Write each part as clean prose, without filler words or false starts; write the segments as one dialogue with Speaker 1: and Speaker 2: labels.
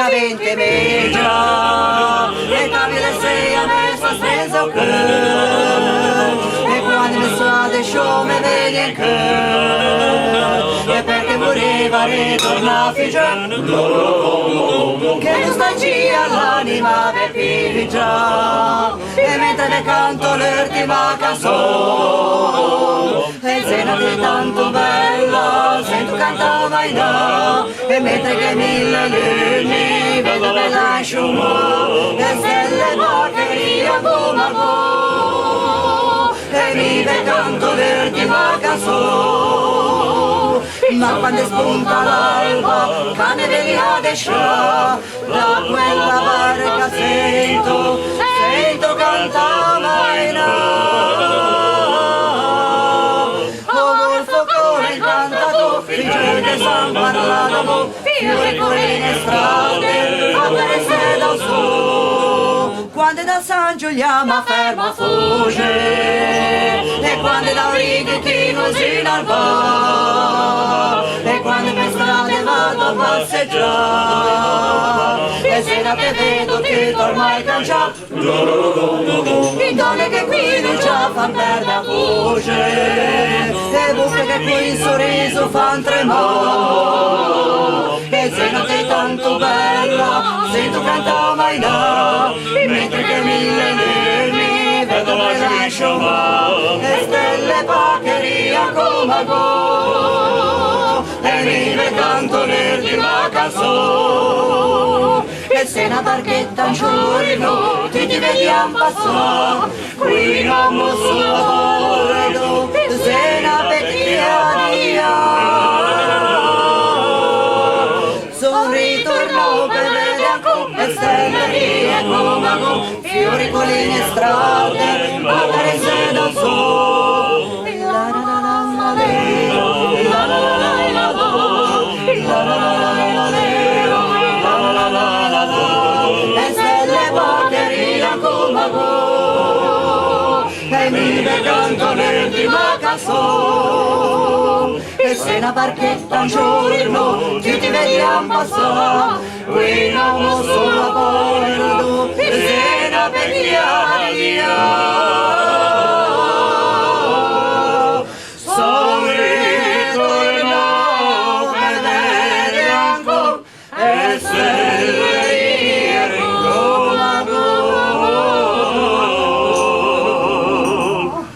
Speaker 1: venti megia e Davide sei a me sta steso che e quando mi suade show me vedi in che e perché voleva ritornare figiano che non sta gira l'anima per pigia e mentre ne canto l'ultima canzone e se non è tanto bella sento cantava in là e mentre che mille luni vedo bella sciumo e stelle porcheria come a go e vive canto l'ultima canzone ma quando spunta l'alba cane veglia descia da quella barca sento cantava in là figlio che san parlato fiori corine strade apparesse dal su quando da San Giuliano ferma fugge e quando da Orighetino si dal bar e quando per strade vado a passeggiare e se da te vedo che ormai cangia i donne che qui non già fan perdere fugge e buche che qui il sorriso fan tremare e se non sei tanto bella sento cantava in là mentre che mille lumi vedo bella scioma e stelle paccheria come a go e vive canto l'ultima canzone e se una barchetta un giorno ti vediamo passare qui non posso correre se una vecchia sono ritorno per vedere come stelle come a go fiori colline e strade apparesse dal sole e stelle porcheria come a go e vive canto l'ultima canzone e se una barchetta un giorno ti vediamo passare qui non lo sono a bordo e se una vecchiaia sono ritornato per vedere ancora e stelle come a go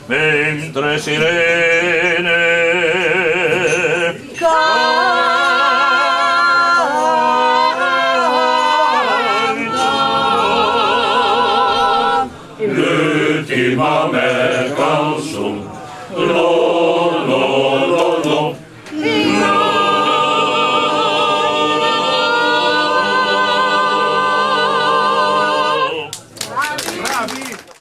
Speaker 2: mentre sirene
Speaker 3: l'ultima